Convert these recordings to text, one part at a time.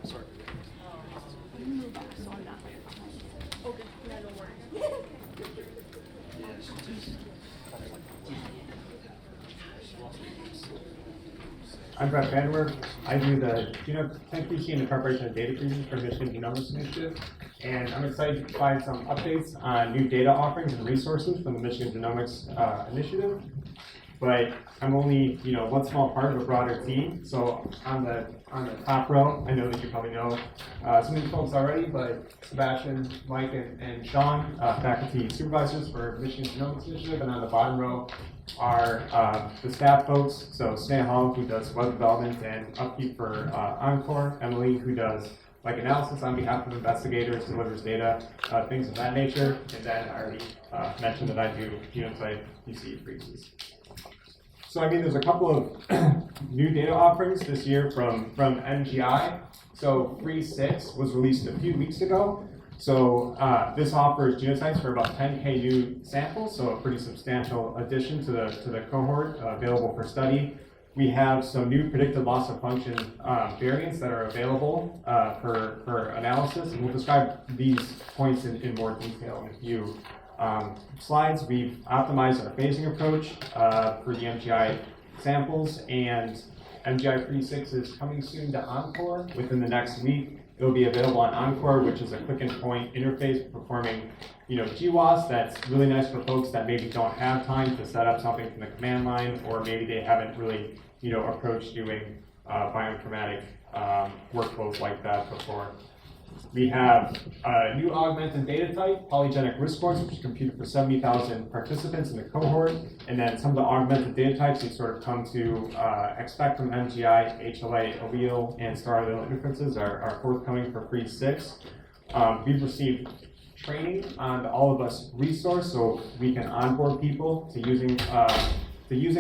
Okay, yeah, don't worry. I'm Brett Vanderwerf. I do the genotype QC and the preparation of data freezes for Michigan Genomics Initiative. And I'm excited to provide some updates on new data offerings and resources from the Michigan Genomics Initiative. But I'm only, one small part of a broader team. So on the top row, I know that you probably know some of these folks already, but Sebastian, Mike, and Sean, faculty supervisors for Michigan Genomics Initiative. And on the bottom row are the staff folks. So Sneha Hall, who does web development and upkeep for Encore, Emily, who does analysis on behalf of investigators, delivers data, things of that nature. And then I already mentioned that I do genotype QC freezes. So there's a couple of new data offerings this year from MGI. So Freeze 6 was released a few weeks ago. So this offers genotypes for about 10K new samples, so a pretty substantial addition to the cohort available for study. We have some new predicted loss of function variants that are available for analysis, and we'll describe these points in more detail in a few slides. We've optimized our phasing approach for the MGI samples, and MGI Freeze 6 is coming soon to Encore within the next week. It'll be available on Encore, which is a click and point interface for performing GWAS. That's really nice for folks that maybe don't have time to set up something from the command line, or maybe they haven't really approached doing bioinformatic workflows like that before. We have a new augmented data type, polygenic risk scores, which is computed for 70,000 participants in the cohort. And then some of the augmented data types you sort of come to expect from MGI, HLA, allele, and star allele inferences are forthcoming for Freeze 6. We've received training on the All of Us resource, so we can onboard people to using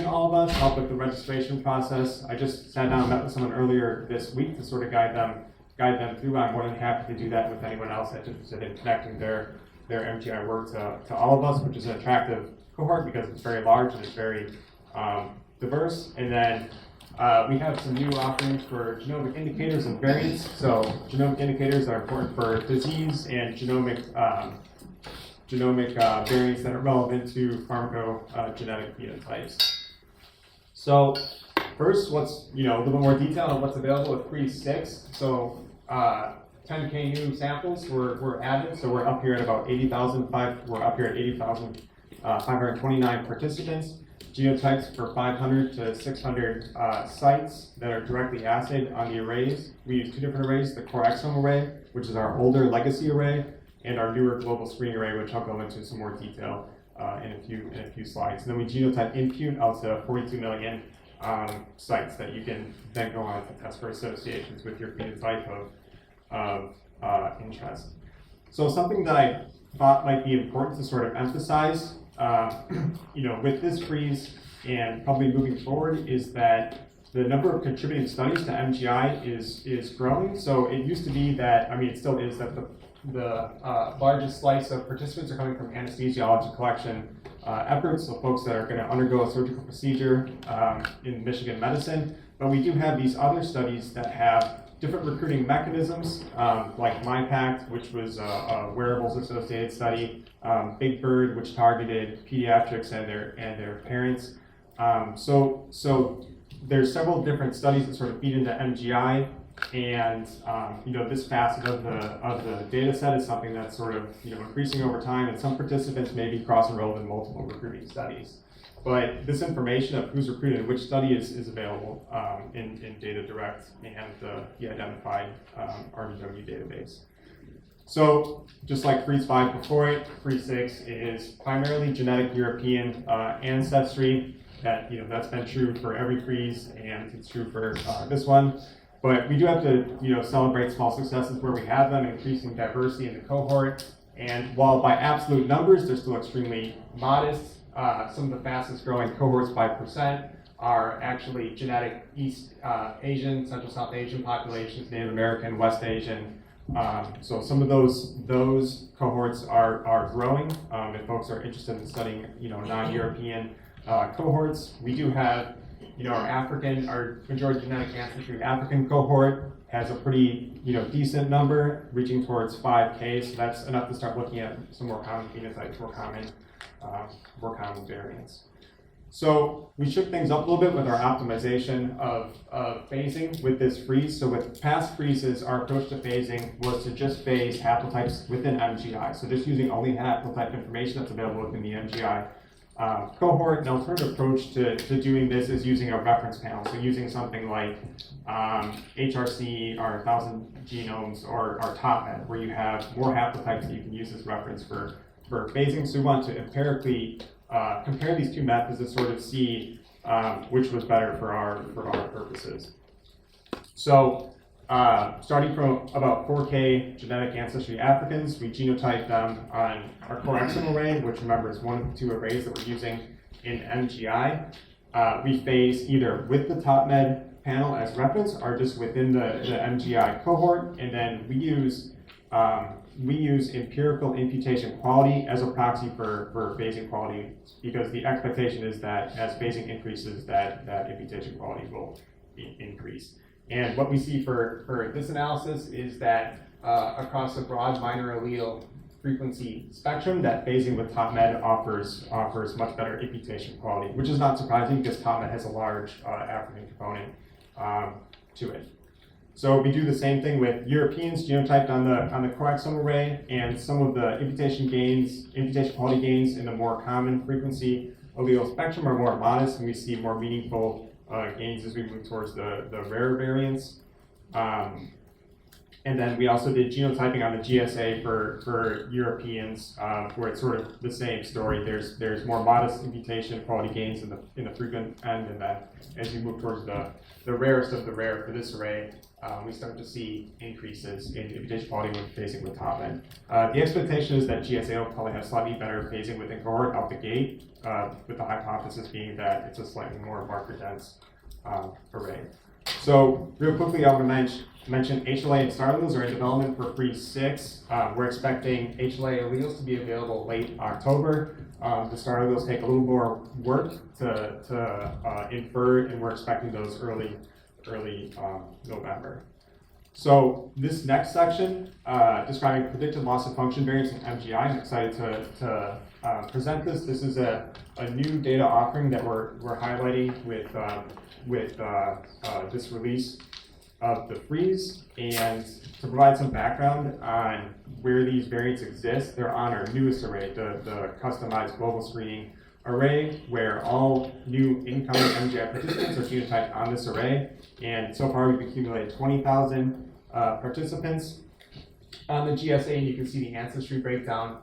All of Us, help with the registration process. I just sat down and met with someone earlier this week to sort of guide them through. I'm more than happy to do that with anyone else that's interested in connecting their MGI work to All of Us, which is an attractive cohort because it's very large and it's very diverse. And then we have some new offerings for genomic indicators and variants. So genomic indicators are important for disease, and genomic variants that are relevant to pharmacogenetic phenotypes. So first, what's a little bit more detail on what's available with Freeze 6. So 10K new samples were added. So we're up here at about 80,000. We're up here at 80,529 participants. Genotypes for 500 to 600 sites that are directly assayed on the arrays. We use two different arrays: the core exome array, which is our older legacy array, and our newer global screening array, which I'll go into some more detail in a few slides. And then we genotype impute out to 42 million sites that you can then go on to test for associations with your phenotype of interest. So something that I thought might be important to sort of emphasize, with this freeze and probably moving forward, is that the number of contributing studies to MGI is growing. So it used to be that, it still is, that the largest slice of participants are coming from anesthesiology collection efforts, so folks that are going to undergo a surgical procedure in Michigan medicine. But we do have these other studies that have different recruiting mechanisms, like MyPact, which was a wearables associated study, Big Bird, which targeted pediatrics and their parents. So there's several different studies that sort of feed into MGI. And this facet of the data set is something that's sort of increasing over time, and some participants may be cross-enrolled in multiple recruiting studies. But this information of who's recruited in which study is available in Data Direct and the identified RDW database. So just like Freeze 5 before it, Freeze 6 is primarily genetic European ancestry. That's been true for every freeze, and it's true for this one. But we do have to, celebrate small successes where we have them, increasing diversity in the cohort. And while by absolute numbers they're still extremely modest, some of the fastest growing cohorts by percent are actually genetic East Asian, Central South Asian populations, Native American, West Asian. So some of those cohorts are growing. If folks are interested in studying, non-European cohorts, we do have our majority genetic ancestry African cohort has a pretty, decent number, reaching towards 5K. So that's enough to start looking at some more common phenotypes, more common variants. So we shook things up a little bit with our optimization of phasing with this freeze. So with past freezes, our approach to phasing was to just phase haplotypes within MGI. So just using only haplotype information that's available within the MGI cohort. An alternative approach to doing this is using a reference panel. So using something like HRC or 1,000 genomes or TopMed, where you have more haplotypes that you can use as reference for phasing. So we want to empirically compare these two methods to sort of see which was better for our purposes. So starting from about 4K genetic ancestry Africans, we genotyped them on our core exome array, which remember is one of the two arrays that we're using in MGI. We phase either with the TopMed panel as reference or just within the MGI cohort, and then we use empirical imputation quality as a proxy for phasing quality, because the expectation is that as phasing increases, that imputation quality will increase. And what we see for this analysis is that across a broad minor allele frequency spectrum, that phasing with TopMed offers much better imputation quality, which is not surprising because TopMed has a large African component to it. So we do the same thing with Europeans genotyped on the coexome array, and some of the imputation quality gains in the more common frequency allele spectrum are more modest, and we see more meaningful gains as we move towards the rarer variants. And then we also did genotyping on the GSA for Europeans, where it's sort of the same story. There's more modest imputation quality gains in the frequent end, and then as you move towards the rarest of the rare for this array, we start to see increases in imputation quality when phasing with TopMed. The expectation is that GSA will probably have slightly better phasing within cohort out the gate, with the hypothesis being that it's a slightly more marker-dense array. So real quickly, I want to mention HLA and star alleles are in development for Freeze 6. We're expecting HLA alleles to be available late October. The star alleles take a little more work to infer, and we're expecting those early November. So this next section, describing predicted loss of function variance in MGI, I'm excited to present this. This is a new data offering that we're highlighting with this release of the freeze. And to provide some background on where these variants exist, they're on our newest array, the customized global screening array, where all new incoming MGI participants are genotyped on this array. And so far we've accumulated 20,000 participants on the GSA, and you can see the ancestry breakdown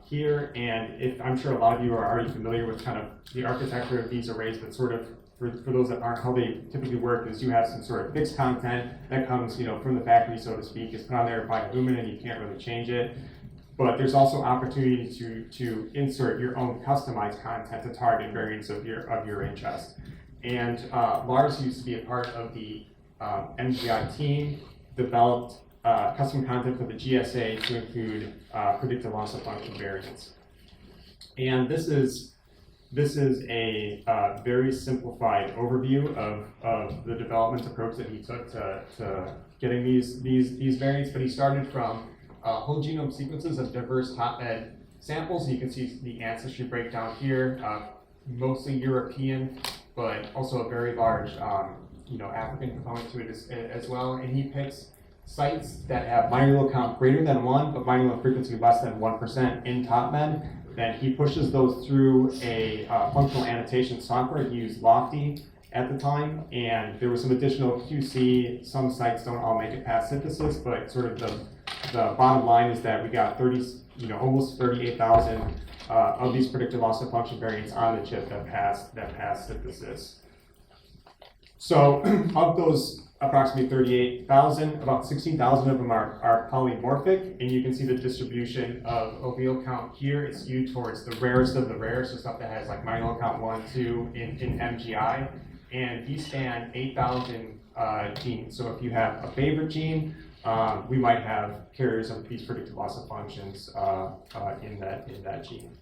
here. And I'm sure a lot of you are already familiar with kind of the architecture of these arrays, but sort of for those that aren't, how they typically work is you have some sort of fixed content that comes from the factory, so to speak. It's put on there by Illumina, and you can't really change it. But there's also opportunity to insert your own customized content to target variants of your interest. And Lars used to be a part of the MGI team, developed custom content for the GSA to include predicted loss of function variants. And this is a very simplified overview of the development approach that he took to getting these variants. But he started from whole genome sequences of diverse TopMed samples. You can see the ancestry breakdown here, mostly European, but also a very large African component to it as well. And he picks sites that have minor allele count greater than 1, but minor allele frequency less than 1% in TopMed. Then he pushes those through a functional annotation software. He used Lofty at the time, and there was some additional QC. Some sites don't all make it past synthesis, but sort of the bottom line is that we got almost 38,000 of these predicted loss of function variants on the chip that passed synthesis. So of those approximately 38,000, about 16,000 of them are polymorphic, and you can see the distribution of allele count here is skewed towards the rarest of the rare, so stuff that has like minor allele count 1, 2 in MGI, and these span 8,000 genes. So if you have a favorite gene, we might have carriers of these predicted loss of functions in that gene.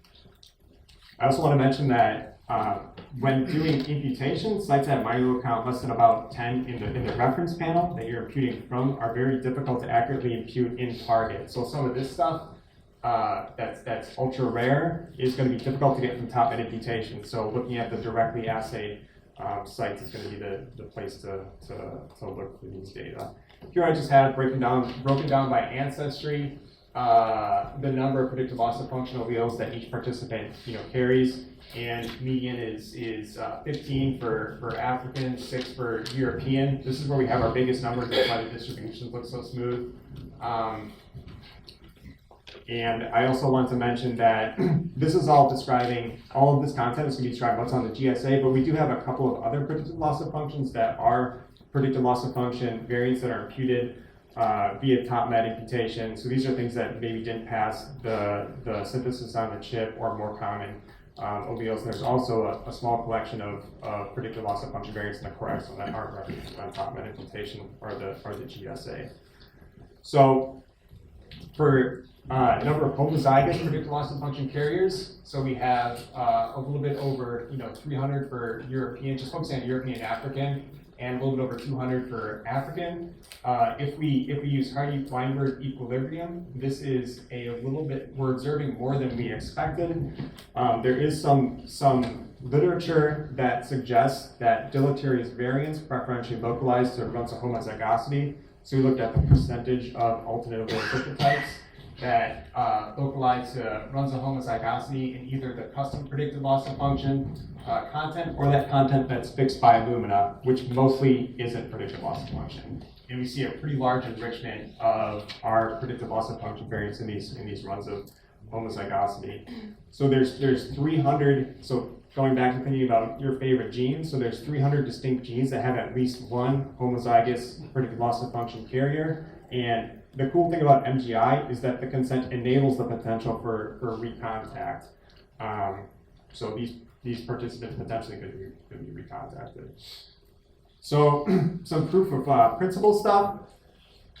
I also want to mention that when doing imputation, sites that have micro count less than about 10 in the reference panel that you're imputing from are very difficult to accurately impute in target. So some of this stuff that's ultra rare is going to be difficult to get from top-end imputation. So looking at the directly assayed sites is going to be the place to look for these data. Here I just had broken down by ancestry, the number of predicted loss of functional alleles that each participant carries, and median is 15 for African, 6 for European. This is where we have our biggest numbers. That's why the distributions look so smooth. And I also want to mention that this is all describing, all of this content is going to be describing what's on the GSA, but we do have a couple of other predicted loss of functions that are predicted loss of function variants that are imputed via top-med imputation. So these are things that maybe didn't pass the synthesis on the chip or more common alleles. There's also a small collection of predicted loss of function variants in the core exome that aren't represented on top-med imputation or the GSA. So for number of homozygous predicted loss of function carriers, so we have a little bit over 300 for European, just focusing on European and African, and a little bit over 200 for African. If we use Hardy-Weinberg equilibrium, this is we're observing more than we expected. There is some literature that suggests that deleterious variants preferentially localized to runs of homozygosity. So we looked at the percentage of alternate allele types that localize to runs of homozygosity in either the custom predicted loss of function content or that content that's fixed by Illumina, which mostly isn't predicted loss of function. And we see a pretty large enrichment of our predicted loss of function variants in these runs of homozygosity. So there's 300, so going back and thinking about your favorite genes, so there's 300 distinct genes that have at least one homozygous predicted loss of function carrier. And the cool thing about MGI is that the consent enables the potential for recontact. So these participants potentially could be recontacted. So some proof of principle stuff.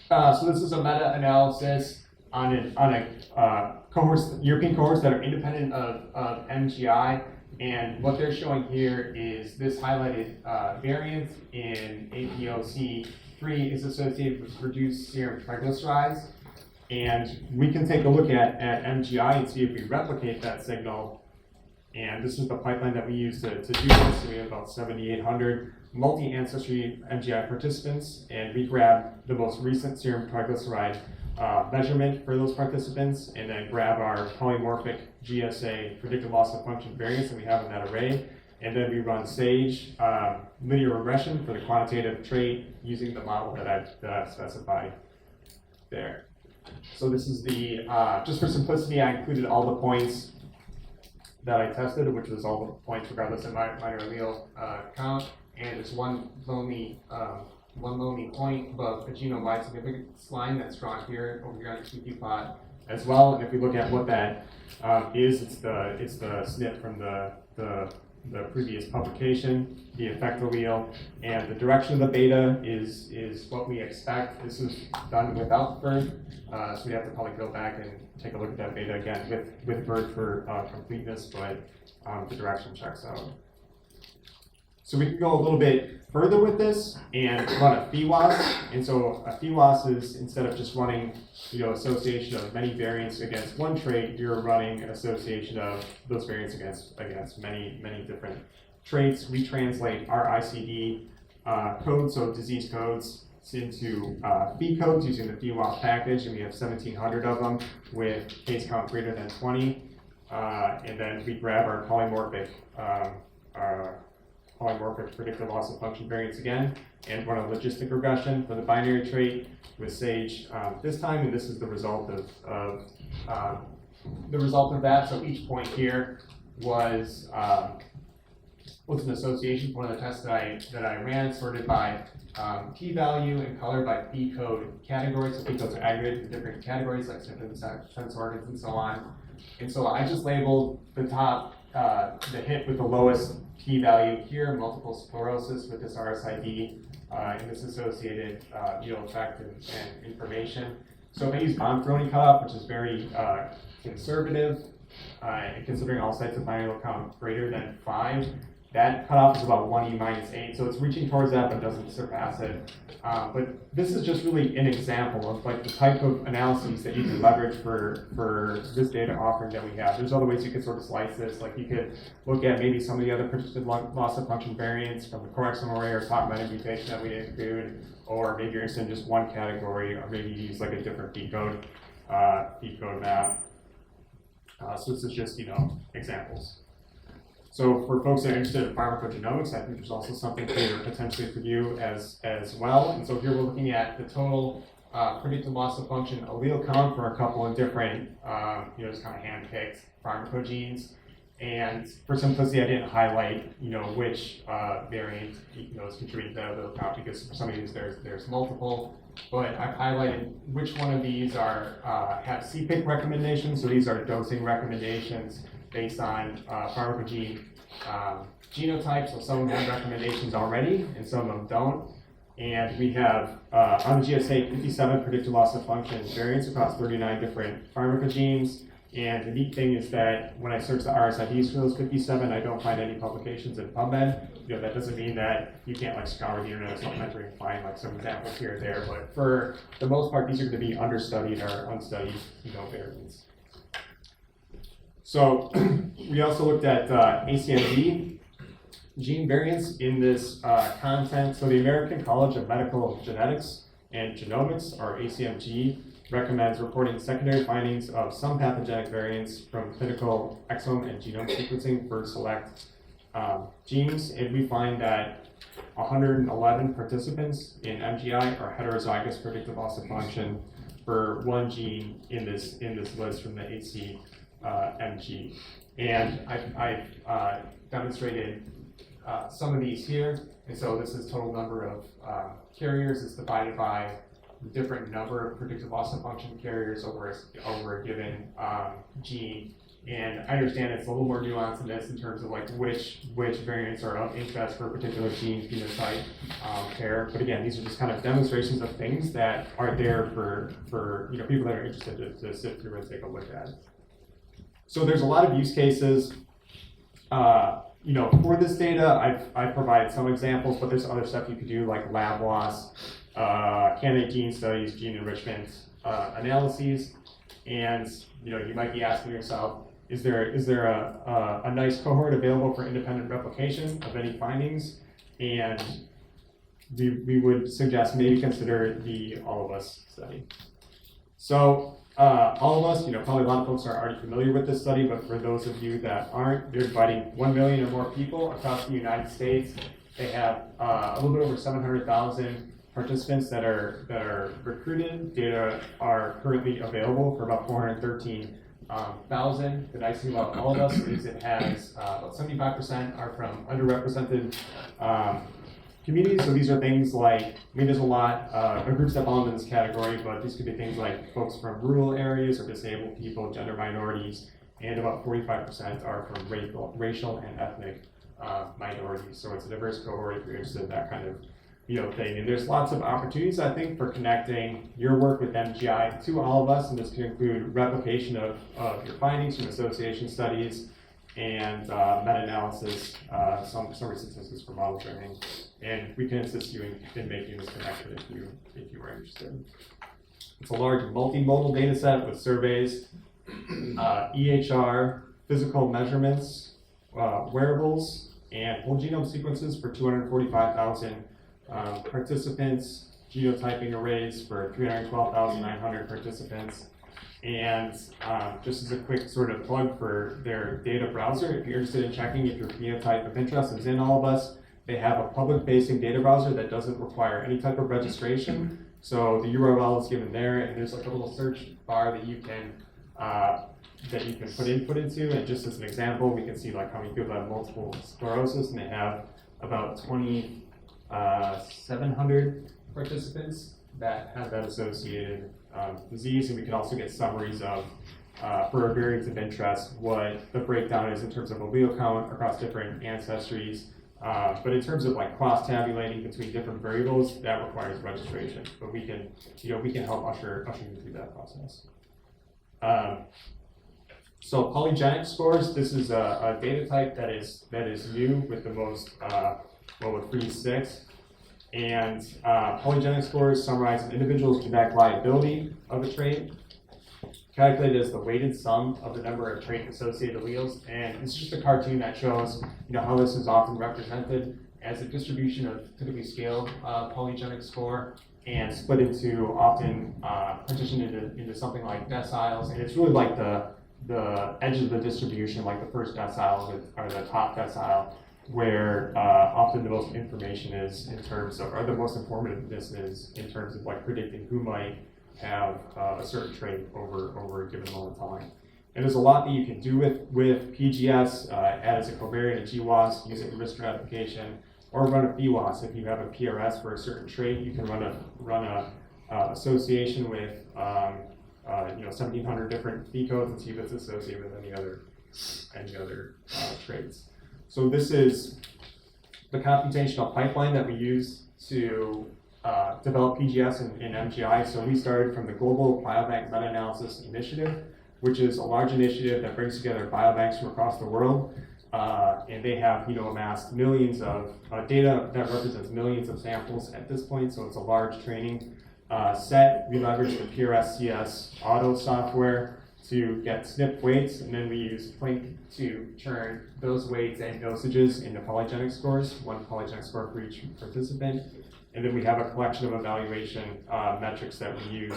So this is a meta-analysis on a European cohorts that are independent of MGI. And what they're showing here is this highlighted variant in APOC3 is associated with reduced serum triglycerides. And we can take a look at MGI and see if we replicate that signal. And this is the pipeline that we use to do this. So we have about 7,800 multi-ancestry MGI participants, and we grab the most recent serum triglyceride measurement for those participants, and then grab our polymorphic GSA predicted loss of function variants that we have in that array, and then we run SAGE linear regression for the quantitative trait using the model that I've specified there. So this is the, just for simplicity, I included all the points that I tested, which was all the points regardless of minor allele count, and it's one lonely point above a genome-wide significance line that's drawn here over here on the QQ plot as well. And if we look at what that is, it's the SNP from the previous publication, the effect allele, and the direction of the beta is what we expect. This is done without BERT, so we have to probably go back and take a look at that beta again with BERT for completeness, but the direction checks out. So we can go a little bit further with this and run a PHIWAS. And so a PHIWAS is, instead of just running association of many variants against one trait, you're running an association of those variants against many different traits. We translate our ICD codes, so disease codes, into phi codes using the PHIWAS package, and we have 1,700 of them with case count greater than 20. And then we grab our polymorphic predicted loss of function variants again, and run a logistic regression for the binary trait with SAGE this time, and this is the result of that. So each point here was an association. One of the tests that I ran, sorted by p-value and colored by p-code categories. So p-codes are aggregated in different categories like sense organs and so on. And so I just labeled the top, the hit with the lowest p-value here, multiple sclerosis with this RSID and this associated effect and information. So if I use bomb throwing cutoff, which is very conservative, and considering all sites of allele count greater than 5, that cutoff is about 1e minus 8, so it's reaching towards that but doesn't surpass it. But this is just really an example of like the type of analyses that you can leverage for this data offering that we have. There's other ways you could sort of slice this, like you could look at maybe some of the other predicted loss of function variants from the coexome array or top meta mutation that we include, or maybe you're interested in just one category, or maybe use like a different decode map. So this is just, examples. So for folks that are interested in pharmacogenomics, I think there's also something here potentially for you as well. And so here we're looking at the total predicted loss of function allele count for a couple of different, just kind of hand-picked pharmacogenes. And for simplicity, I didn't highlight, which variant, is contributing to that allele count, because for some of these there's multiple. But I've highlighted which one of these are have CPIC recommendations. So these are dosing recommendations based on pharmacogene genotype. So some of them have recommendations already, and some of them don't. And we have on the GSA 57 predicted loss of function variants across 39 different pharmacogenes. And the neat thing is that when I search the RSIDs for those 57, I don't find any publications in PubMed. That doesn't mean that you can't like scour the internet supplementary and find like some examples here or there. But for the most part, these are going to be understudied or unstudied, variants. So we also looked at ACMG gene variants in this content. So the American College of Medical Genetics and Genomics, or ACMG, recommends reporting secondary findings of some pathogenic variants from clinical exome and genome sequencing for select genes. And we find that 111 participants in MGI are heterozygous predictive loss of function for one gene in this list from the ACMG. And I've demonstrated some of these here. And so this is total number of carriers. It's divided by the different number of predictive loss of function carriers over a given gene. And I understand it's a little more nuanced in this in terms of like which variants are of interest for a particular gene phenotype pair. But again, these are just kind of demonstrations of things that are there for people that are interested to sift through and take a look at. So there's a lot of use cases. For this data, I've provided some examples, but there's other stuff you could do like lab loss, candidate gene studies, gene enrichment analyses, and you might be asking yourself, is there a nice cohort available for independent replication of any findings? And we would suggest maybe consider the All of Us study. So All of Us, probably a lot of folks are already familiar with this study, but for those of you that aren't, they're dividing 1 million or more people across the United States. They have a little bit over 700,000 participants that are recruited. Data are currently available for about 413,000. The nice thing about All of Us is it has about 75% are from underrepresented communities. So these are things like, there's a lot of groups that fall into this category, but these could be things like folks from rural areas or disabled people, gender minorities, and about 45% are from racial and ethnic minorities. So it's a diverse cohort if you're interested in that kind of thing. And there's lots of opportunities, I think, for connecting your work with MGI to All of Us, and this can include replication of your findings from association studies and meta-analysis, some statistics for model training. And we can assist you in making this connection if you are interested. It's a large multimodal data set with surveys, EHR, physical measurements, wearables, and whole genome sequences for 245,000 participants, genotyping arrays for 312,900 participants. And just as a quick sort of plug for their data browser, if you're interested in checking if your phenotype of interest is in All of Us, they have a public-facing data browser that doesn't require any type of registration. So the URL is given there, and there's like a little search bar that you can put input into. And just as an example, we can see like how many people have multiple sclerosis, and they have about 2,700 participants that have that associated disease. And we can also get summaries of, for a variant of interest, what the breakdown is in terms of allele count across different ancestries. But in terms of like cross-tabulating between different variables, that requires registration. But we can help usher you through that process. So polygenic scores, this is a data type that is new with the most, with Freeze 6. And polygenic scores summarize an individual's genetic liability of a trait, calculated as the weighted sum of the number of trait-associated alleles. And it's just a cartoon that shows, how this is often represented as a distribution of typically scaled polygenic score, and split into often partitioned into something like deciles. And it's really like the edge of the distribution, like the first decile or the top decile, where often the most information is in terms of, or the most informativeness is in terms of like predicting who might have a certain trait over a given amount of time. And there's a lot that you can do with PGS, add as a covariate, a GWAS, use it in risk stratification, or run a BWAS. If you have a PRS for a certain trait, you can run a association with 1,700 different phi codes and see if it's associated with any other traits. So this is the computational pipeline that we use to develop PGS in MGI. So we started from the Global Biobank Meta-Analysis Initiative, which is a large initiative that brings together biobanks from across the world. And they have amassed millions of data that represents millions of samples at this point. So it's a large training set. We leverage the PRS-CS auto software to get SNP weights, and then we use Plink to turn those weights and dosages into polygenic scores, one polygenic score for each participant. And then we have a collection of evaluation metrics that we use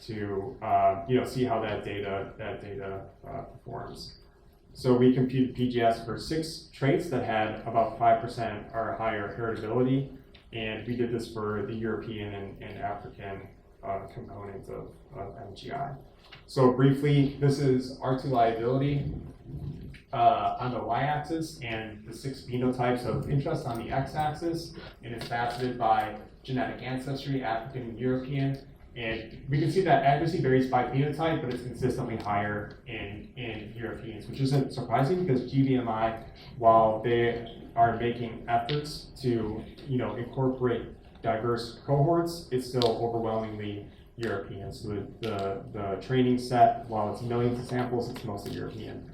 to see how that data performs. So we computed PGS for 6 traits that had about 5% or higher heritability, and we did this for the European and African components of MGI. So briefly, this is R2 liability on the y-axis and the 6 phenotypes of interest on the x-axis, and it's faceted by genetic ancestry, African and European. And we can see that accuracy varies by phenotype, but it's consistently higher in Europeans, which isn't surprising because GVMI, while they are making efforts to incorporate diverse cohorts, it's still overwhelmingly European. So the training set, while it's millions of samples, it's mostly European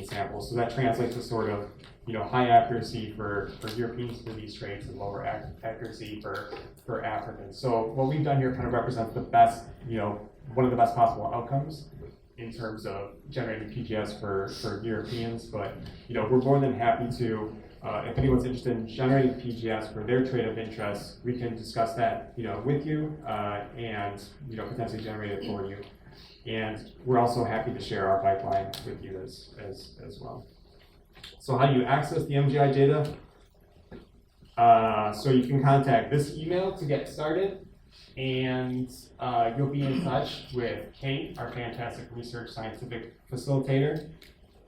samples. So that translates to sort of high accuracy for Europeans for these traits and lower accuracy for Africans. So what we've done here kind of represents the best, one of the best possible outcomes in terms of generating PGS for Europeans. But we're more than happy to, if anyone's interested in generating PGS for their trait of interest, we can discuss that with you and potentially generate it for you. And we're also happy to share our pipeline with you as well. So how do you access the MGI data? So you can contact this email to get started, and you'll be in touch with Kate, our fantastic research scientific facilitator,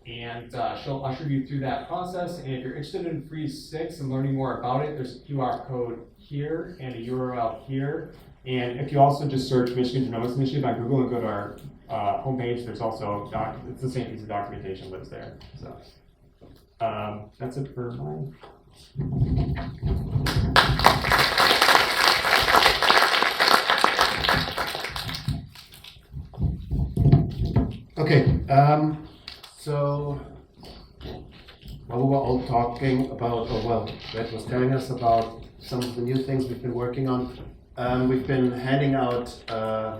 and she'll usher you through that process. And if you're interested in Freeze 6 and learning more about it, there's a QR code here and a URL here. And if you also just search Michigan Genomics Initiative on Google and go to our homepage, there's also it's the same piece of documentation lives there. So that's it for mine. Okay, so we were all talking about, Red was telling us about some of the new things we've been working on. We've been handing out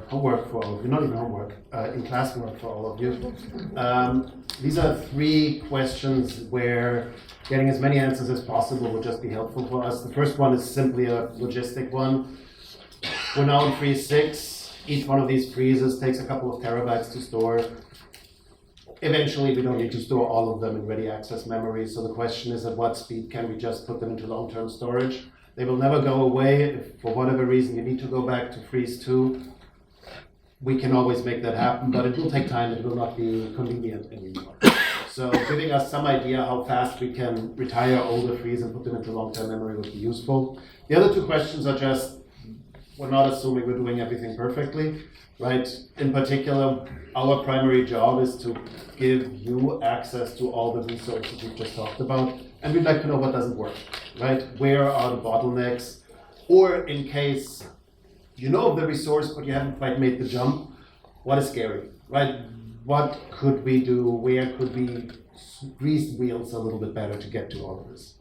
homework for all of you, not even homework, in classwork for all of you. These are 3 questions where getting as many answers as possible would just be helpful for us. The first one is simply a logistic one. We're now in Freeze 6. Each one of these freezes takes a couple of terabytes to store. Eventually, we don't need to store all of them in ready access memory. So the question is, at what speed can we just put them into long-term storage? They will never go away. If for whatever reason you need to go back to Freeze 2, we can always make that happen, but it will take time. It will not be convenient anymore. So giving us some idea how fast we can retire older freeze and put them into long-term memory would be useful. The other 2 questions are just, we're not assuming we're doing everything perfectly, right? In particular, our primary job is to give you access to all the resources we've just talked about, and we'd like to know what doesn't work, right? Where are the bottlenecks? Or in case you know of the resource, but you haven't quite made the jump, what is scary, right? what could we do, where could we grease the wheels a little bit better to get to all of this.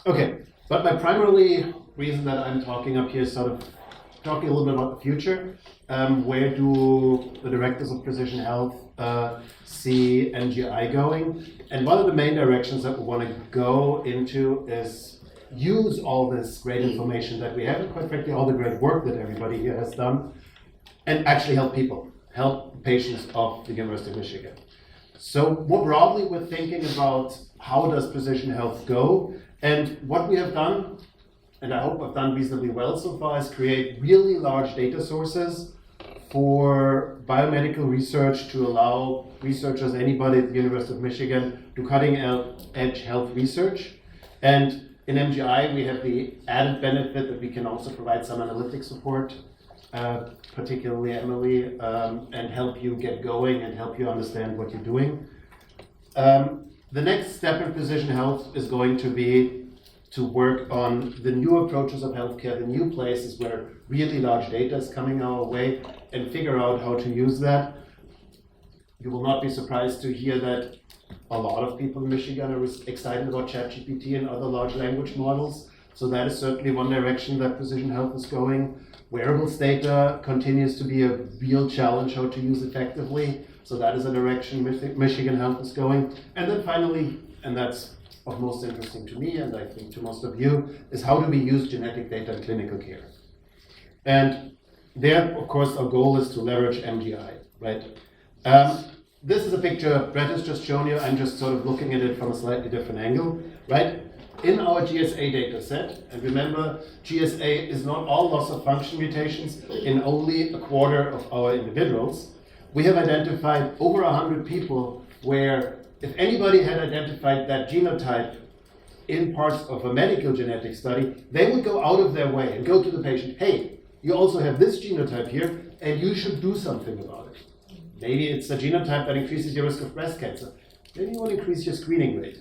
Okay, but my primarily reason that I'm talking up here is sort of talking a little bit about the future. Where do the directors of precision health see MGI going? And one of the main directions that we want to go into is use all this great information that we have, and quite frankly, all the great work that everybody here has done, and actually help people, help patients of the University of Michigan. So more broadly, we're thinking about how does precision health go, and what we have done, and I hope I've done reasonably well so far, is create really large data sources for biomedical research to allow researchers, anybody at the University of Michigan, to cutting-edge health research. And in MGI, we have the added benefit that we can also provide some analytic support, particularly Emily, and help you get going and help you understand what you're doing. The next step in precision health is going to be to work on the new approaches of healthcare, the new places where really large data is coming our way, and figure out how to use that. You will not be surprised to hear that a lot of people in Michigan are excited about ChatGPT and other large language models. So that is certainly one direction that precision health is going. Wearables data continues to be a real challenge how to use effectively. So that is a direction Michigan Health is going. And then finally, and that's of most interesting to me, and I think to most of you, is how do we use genetic data in clinical care? And there, of course, our goal is to leverage MGI, right? This is a picture Brett has just shown you. I'm just sort of looking at it from a slightly different angle, right? In our GSA data set, and remember, GSA is not all loss of function mutations in only a quarter of our individuals. We have identified over 100 people where if anybody had identified that genotype in parts of a medical genetic study, they would go out of their way and go to the patient, hey, you also have this genotype here, and you should do something about it. Maybe it's a genotype that increases your risk of breast cancer. Maybe you want to increase your screening rate.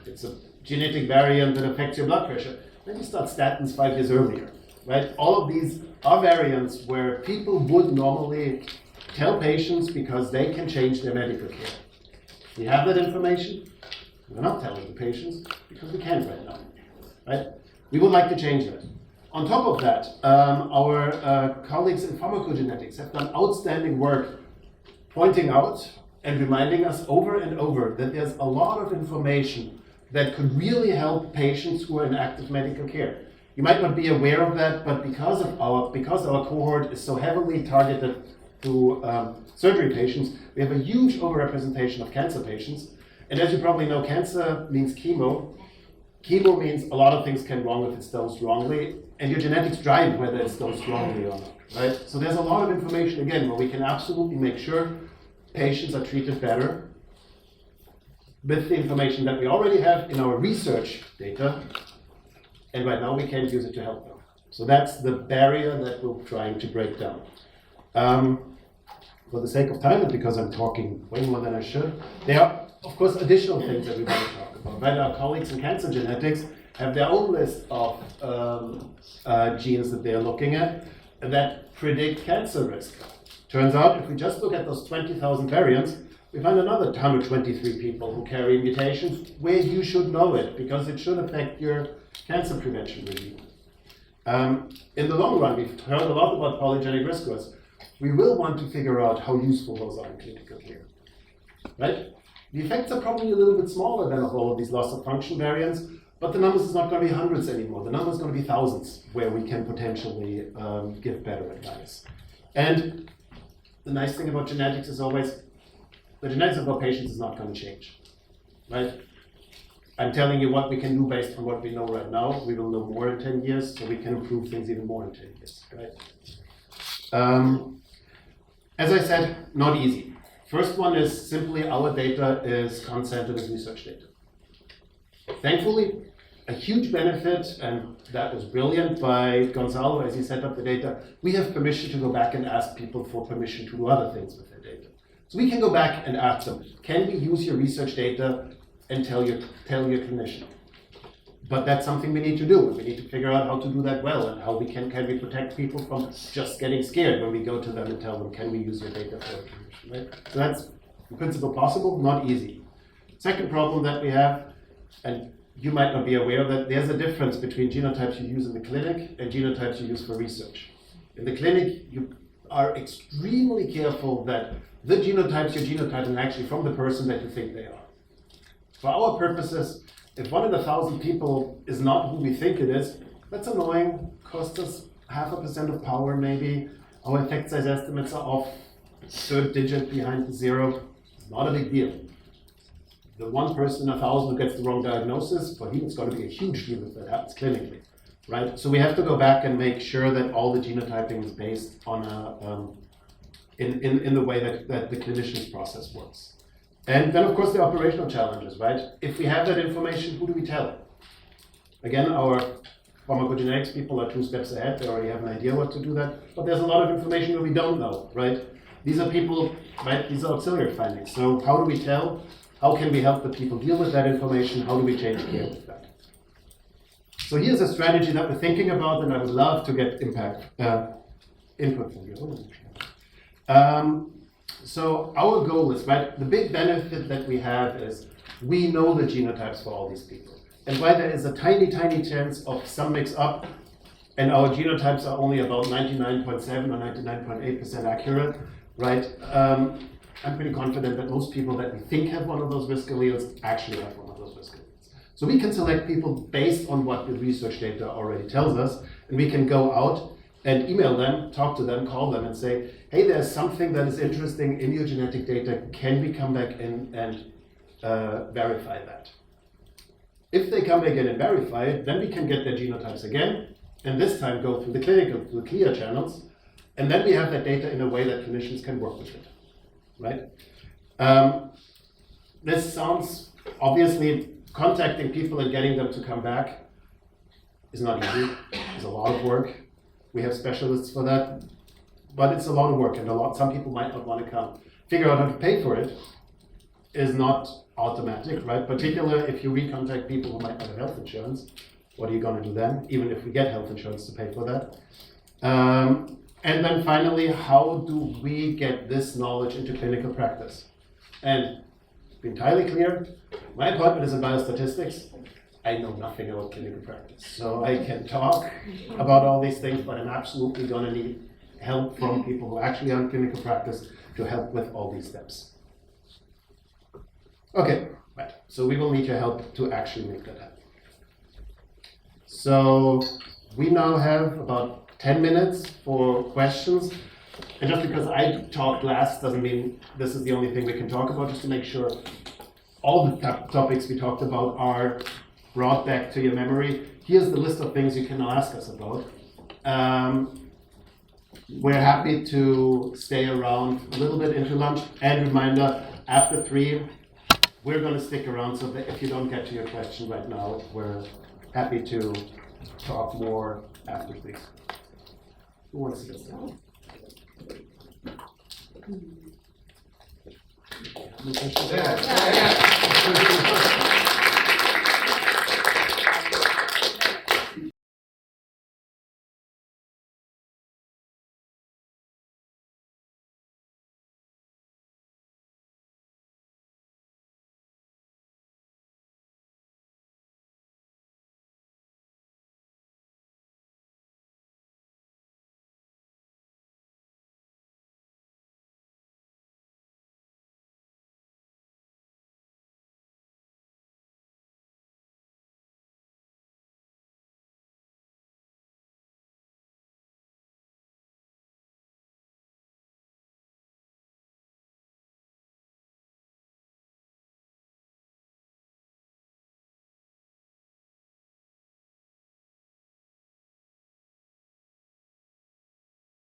It's a genetic variant that affects your blood pressure. Maybe start statins 5 years earlier, right? All of these are variants where people would normally tell patients because they can change their medical care. We have that information. We're not telling the patients because we can't right now, right? We would like to change that. On top of that, our colleagues in pharmacogenetics have done outstanding work pointing out and reminding us over and over that there's a lot of information that could really help patients who are in active medical care. You might not be aware of that, but because our cohort is so heavily targeted to surgery patients, we have a huge overrepresentation of cancer patients. And as you probably know, cancer means chemo. Chemo means a lot of things can go wrong if it's dosed wrongly, and your genetics drive whether it's dosed wrongly or not, right? So there's a lot of information, again, where we can absolutely make sure patients are treated better with the information that we already have in our research data, and right now we can't use it to help them. So that's the barrier that we're trying to break down. For the sake of time, and because I'm talking way more than I should, there are, of course, additional things that we want to talk about. Right? Our colleagues in cancer genetics have their own list of genes that they're looking at that predict cancer risk. Turns out, if we just look at those 20,000 variants, we find another 123 people who carry mutations where you should know it, because it should affect your cancer prevention regime. In the long run, we've heard a lot about polygenic risk scores. We will want to figure out how useful those are in clinical care, right? The effects are probably a little bit smaller than of all of these loss of function variants, but the numbers is not going to be hundreds anymore. The number is going to be thousands where we can potentially give better advice. And the nice thing about genetics is always, the genetics of our patients is not going to change, right? I'm telling you what we can do based on what we know right now. We will know more in 10 years, so we can improve things even more in 10 years, right? As I said, not easy. First one is simply our data is consensus research data. Thankfully, a huge benefit, and that was brilliant by Gonzalo as he set up the data, we have permission to go back and ask people for permission to do other things with their data. So we can go back and ask them, can we use your research data and tell your clinician? But that's something we need to do. We need to figure out how to do that well and how can we protect people from just getting scared when we go to them and tell them, can we use your data for information, right? So that's in principle possible, not easy. Second problem that we have, and you might not be aware of that, there's a difference between genotypes you use in the clinic and genotypes you use for research. In the clinic, you are extremely careful that the genotypes you're genotyping are actually from the person that you think they are. For our purposes, if 1 in 1,000 people is not who we think it is, that's annoying, costs us 0.5% of power maybe. Our effect size estimates are off, third digit behind the zero. It's not a big deal. The 1 person in 1,000 who gets the wrong diagnosis, for him it's going to be a huge deal if that happens clinically, right? So we have to go back and make sure that all the genotyping is based on in the way that the clinician's process works. And then, of course, the operational challenges, right? If we have that information, who do we tell? Again, our pharmacogenetics people are 2 steps ahead. They already have an idea what to do that. But there's a lot of information that we don't know, right? These are people, right? These are auxiliary findings. So how do we tell? How can we help the people deal with that information? How do we change care with that? So here's a strategy that we're thinking about, and I would love to get input from you. So our goal is, right, the big benefit that we have is we know the genotypes for all these people. And while there is a tiny, tiny chance of some mix up, and our genotypes are only about 99.7 or 99.8% accurate, right, I'm pretty confident that most people that we think have one of those risk alleles actually have one of those risk alleles. So we can select people based on what the research data already tells us, and we can go out and email them, talk to them, call them and say, hey, there's something that is interesting in your genetic data. Can we come back in and verify that? If they come back in and verify it, then we can get their genotypes again, and this time go through the clinical, through the CLIA channels, and then we have that data in a way that clinicians can work with it, right? This sounds, obviously, contacting people and getting them to come back is not easy. It's a lot of work. We have specialists for that, but it's a lot of work, and some people might not want to come. Figure out how to pay for it is not automatic, right? Particularly if you recontact people who might not have health insurance. What are you going to do then, even if we get health insurance to pay for that? And then finally, how do we get this knowledge into clinical practice? And to be entirely clear, my appointment is in biostatistics. I know nothing about clinical practice. So I can talk about all these things, but I'm absolutely going to need help from people who actually are in clinical practice to help with all these steps. Okay, right. So we will need your help to actually make that happen. So we now have about 10 minutes for questions. And just because I talked last doesn't mean this is the only thing we can talk about, just to make sure all the topics we talked about are brought back to your memory. Here's the list of things you can now ask us about. We're happy to stay around a little bit into lunch. And reminder, after 3, we're going to stick around so that if you don't get to your question right now, we're happy to talk more after 3. Who wants to get started? Yeah.